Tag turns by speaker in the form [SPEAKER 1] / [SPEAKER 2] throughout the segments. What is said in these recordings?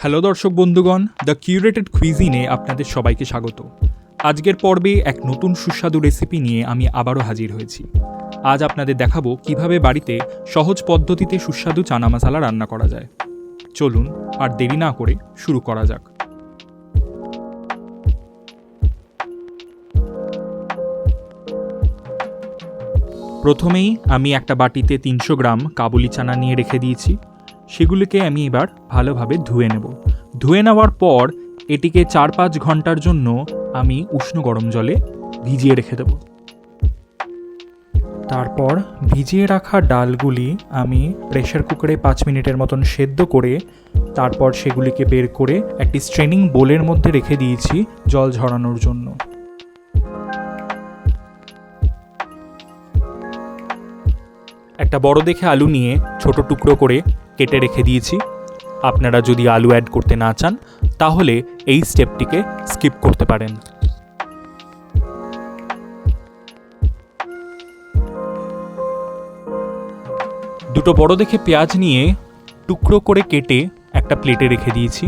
[SPEAKER 1] Hello দর্শক বন্ধুগণ, the curated কুইজিনে আপনাদের সবাইকে স্বাগত। আজকের পর্বে এক নতুন সুস্বাদু রেসিপি নিয়ে আমি আবারও হাজির হয়েছি। আজ আপনাদের দেখাবো কিভাবে বাড়িতে সহজ পদ্ধতিতে সুস্বাদু চানা মশলা রান্না করা যায়। চলুন আর দেরি না করে শুরু করা যাক। প্রথমেই আমি একটা বাটিতে 300 গ্রাম কাবুলি চানা নিয়ে রেখে দিয়েছি। সেগুলিকে আমি এবার ভালোভাবে ধুয়ে নেব। ধুয়ে নেওয়ার পর এটিকে 4-5 ঘন্টার জন্য আমি উষ্ণ গরম জলে ভিজিয়ে রেখে দেব। তারপর ভিজিয়ে রাখা ডালগুলি আমি প্রেসার কুকারে 5 মিনিটের মতন সেদ্ধ করে তারপর সেগুলিকে বের করে একটি স্ট্রেনিং বোলের মধ্যে রেখে দিয়েছি জল ঝরানোর জন্য। একটা বড় দেখে আলু নিয়ে ছোট টুকরো করে কেটে রেখে দিয়েছি। আপনারা যদি আলু অ্যাড করতে না চান তাহলে এই স্টেপটিকে স্কিপ করতে পারেন। দুটো বড় দেখে পেঁয়াজ নিয়ে টুকরো করে কেটে একটা প্লেটে রেখে দিয়েছি।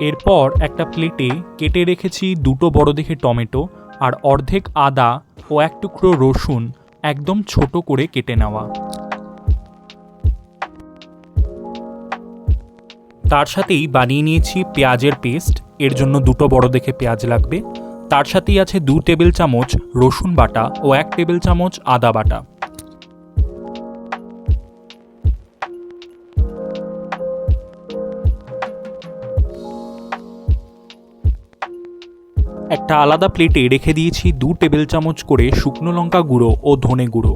[SPEAKER 1] এরপর একটা প্লেটে কেটে রেখেছি দুটো বড় দেখে টমেটো আর অর্ধেক আদা ও এক টুকরো রসুন একদম ছোট করে কেটে নেওয়া। তার সাথেই বানিয়ে নিয়েছি পেঁয়াজের পেস্ট, এর জন্য দুটো বড় দেখে পেঁয়াজ লাগবে। তার সাথেই আছে 2 টেবিল চামচ রসুন বাটা ও 1 টেবিল চামচ আদা বাটা। একটা আলাদা প্লেটে রেখে দিয়েছি 2 টেবিল চামচ করে শুকনো লঙ্কা গুঁড়ো ও ধনে গুঁড়ো।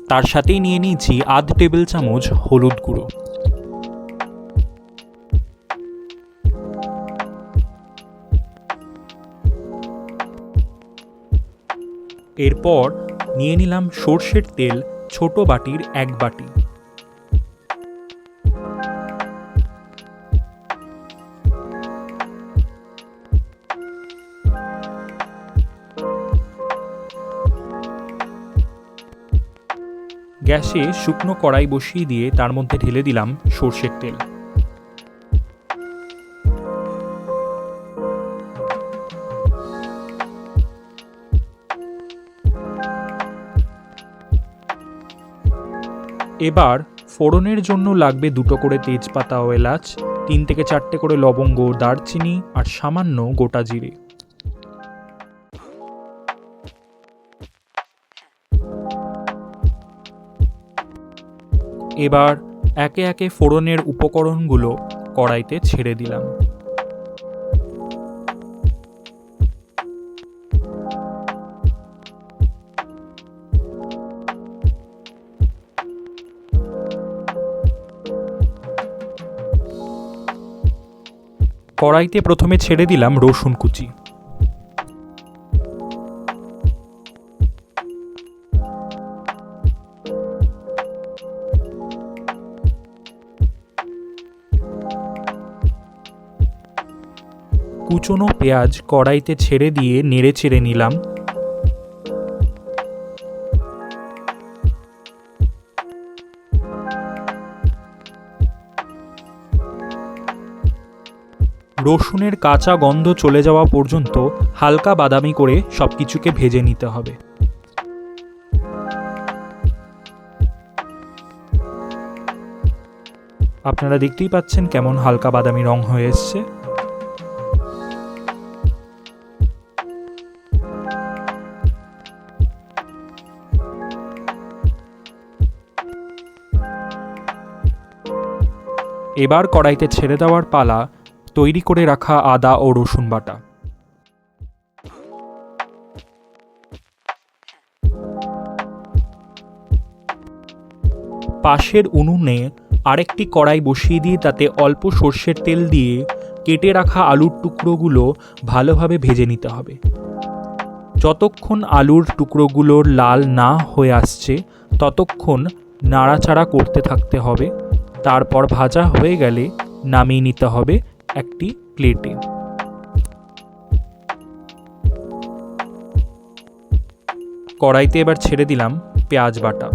[SPEAKER 1] তার সাথেই নিয়ে নিয়েছি আধ টেবিল চামচ হলুদ গুঁড়ো। এরপর নিয়ে নিলাম সর্ষের তেল ছোট বাটির 1 বাটি। গ্যাসে শুকনো কড়াই বসিয়ে দিয়ে তার মধ্যে ঢেলে দিলাম সর্ষের তেল। এবার ফোড়নের জন্য লাগবে 2টো করে তেজপাতা ও এলাচ, 3 থেকে 4টে করে লবঙ্গ, দারচিনি আর সামান্য গোটা জিরে। এবার একে একে ফোড়নের উপকরণগুলো কড়াইতে ছেড়ে দিলাম। কড়াইতে প্রথমে ছেড়ে দিলাম রসুন কুচি। কুচনো পেঁয়াজ কড়াইতে ছেড়ে দিয়ে নেড়ে চেড়ে নিলাম। রসুনের কাঁচা গন্ধ চলে যাওয়া পর্যন্ত হালকা বাদামি করে সবকিছুকে ভেজে নিতে হবে। আপনারা দেখতেই পাচ্ছেন কেমন হালকা বাদামি রং হয়ে এসছে। এবার কড়াইতে ছেড়ে দেওয়ার পালা তৈরি করে রাখা আদা ও রসুন বাটা। পাশের উনুনে আরেকটি কড়াই বসিয়ে দিয়ে তাতে অল্প সর্ষের তেল দিয়ে কেটে রাখা আলুর টুকরোগুলো ভালোভাবে ভেজে নিতে হবে। যতক্ষণ আলুর টুকরোগুলো লাল না হয়ে আসছে ততক্ষণ নাড়াচাড়া করতে থাকতে হবে। তারপর ভাজা হয়ে গেলে নামিয়ে নিতে হবে একটি প্লেটে। কড়াইতে এবার ছেড়ে দিলাম পেঁয়াজ বাটা।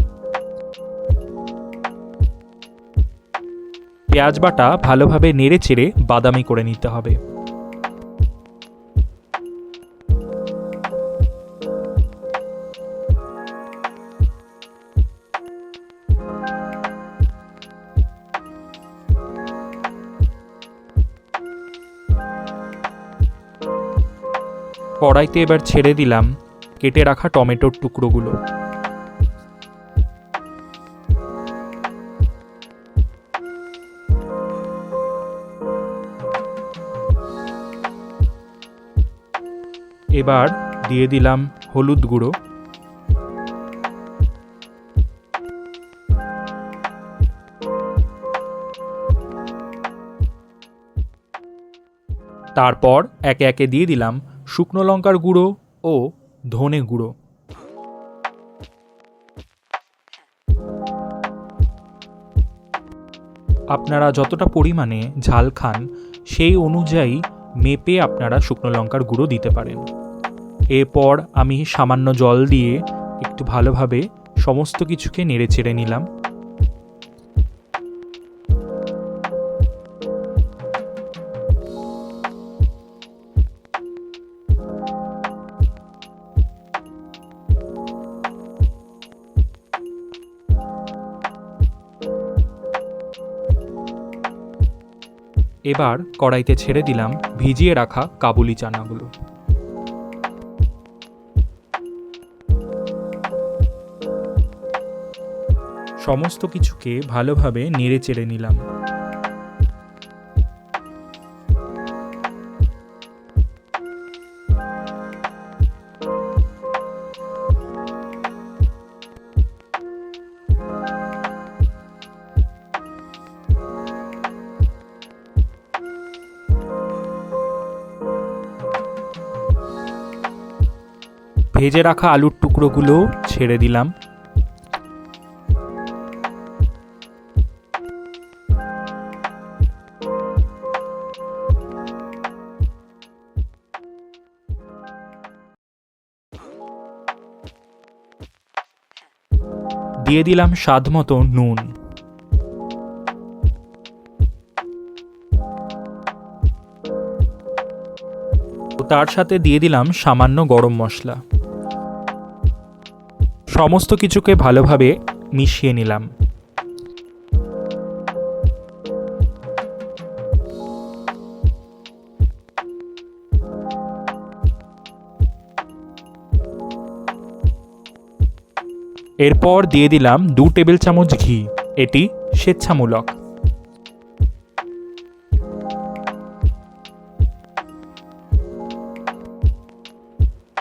[SPEAKER 1] পেঁয়াজ বাটা ভালোভাবে নেড়ে চেড়ে বাদামি করে নিতে হবে। কড়াইতে এবার ছেড়ে দিলাম কেটে রাখা টমেটোর টুকরোগুলো। এবার দিয়ে দিলাম হলুদ গুঁড়ো, তারপর একে একে দিয়ে দিলাম শুকনো লঙ্কার গুঁড়ো ও ধনে গুঁড়ো। আপনারা যতটা পরিমাণে ঝাল খান সেই অনুযায়ী মেপে আপনারা শুকনো লঙ্কার গুঁড়ো দিতে পারেন। এরপর আমি সামান্য জল দিয়ে একটু ভালোভাবে সমস্ত কিছুকে নেড়ে চেড়ে নিলাম। এবার কড়াইতে ছেড়ে দিলাম ভিজিয়ে রাখা কাবুলি চানাগুলো। সমস্ত কিছুকে ভালোভাবে নেড়ে চেড়ে নিলাম। ভেজে রাখা আলুর টুকরোগুলো ছেড়ে দিলাম। দিয়ে দিলাম স্বাদ মতো নুন। তার সাথে দিয়ে দিলাম সামান্য গরম মশলা। সমস্ত কিছুকে ভালোভাবে মিশিয়ে নিলাম। এরপর দিয়ে দিলাম 2 টেবিল চামচ ঘি, এটি স্বেচ্ছামূলক।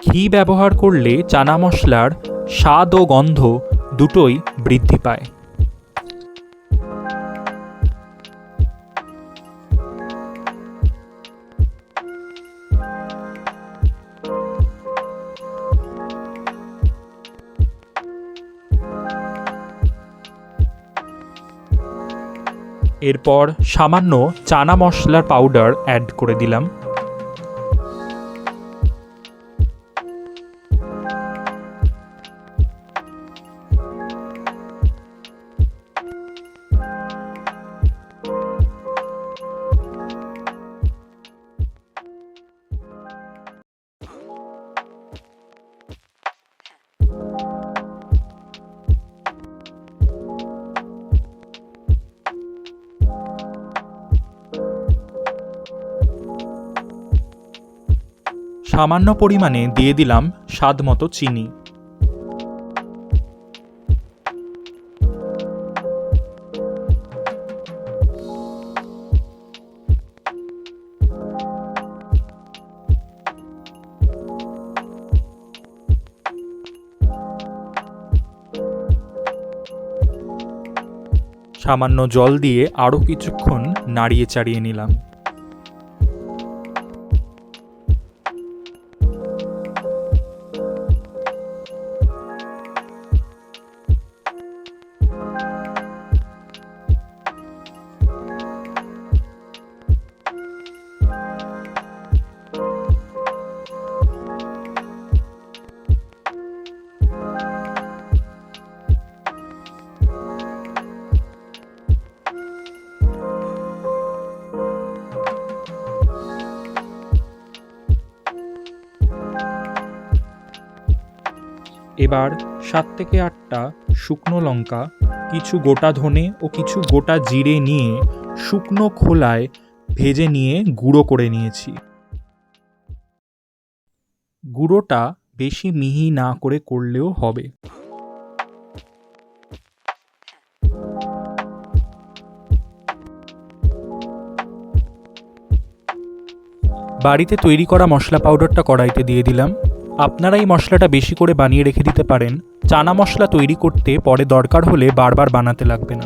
[SPEAKER 1] ঘি ব্যবহার করলে চানা মশলার স্বাদ ও গন্ধ দুটোই বৃদ্ধি পায়। এরপর সামান্য চানা মশলার পাউডার অ্যাড করে দিলাম। সামান্য পরিমাণে দিয়ে দিলাম স্বাদ মতো চিনি। সামান্য জল দিয়ে আরও কিছুক্ষণ নাড়িয়ে চাড়িয়ে নিলাম। এবার 7 থেকে 8টা শুকনো লঙ্কা, কিছু গোটা ধনে ও কিছু গোটা জিরে নিয়ে শুকনো খোলায় ভেজে নিয়ে গুঁড়ো করে নিয়েছি। গুঁড়োটা বেশি মিহি না করে করলেও হবে। বাড়িতে তৈরি করা মশলা পাউডারটা কড়াইতে দিয়ে দিলাম। আপনারা এই মশলাটা বেশি করে বানিয়ে রেখে দিতে পারেন। চানা মশলা তৈরি করতে পরে দরকার হলে বারবার বানাতে লাগবে না।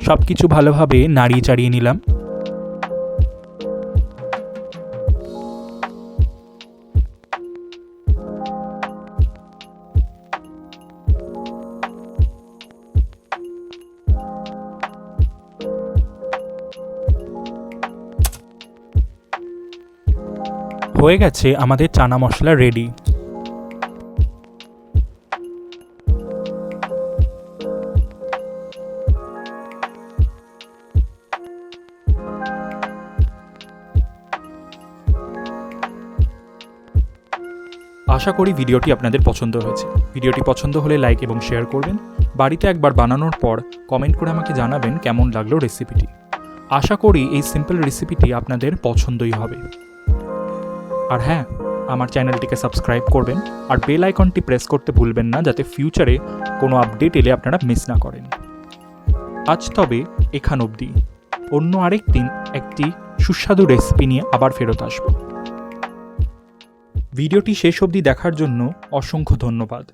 [SPEAKER 1] সব কিছু ভালোভাবে নাড়িয়ে চাড়িয়ে নিলাম। হয়ে গেছে আমাদের চানা মশলা রেডি। আশা করি ভিডিওটি আপনাদের পছন্দ হয়েছে। ভিডিওটি পছন্দ হলে লাইক এবং শেয়ার করবেন। বাড়িতে একবার বানানোর পর কমেন্ট করে আমাকে জানাবেন কেমন লাগলো রেসিপিটি। আশা করি এই সিম্পল রেসিপিটি আপনাদের পছন্দই হবে। আর হ্যাঁ, আমার চ্যানেলটিকে সাবস্ক্রাইব করবেন আর বেল আইকনটি প্রেস করতে ভুলবেন না, যাতে ফিউচারে কোনো আপডেট এলে আপনারা মিস না করেন। আজ তবে এখান অবধি। অন্য আরেক দিন একটি সুস্বাদু রেসিপি নিয়ে আবার ফেরত আসব। ভিডিওটি শেষ অবধি দেখার জন্য অসংখ্য ধন্যবাদ।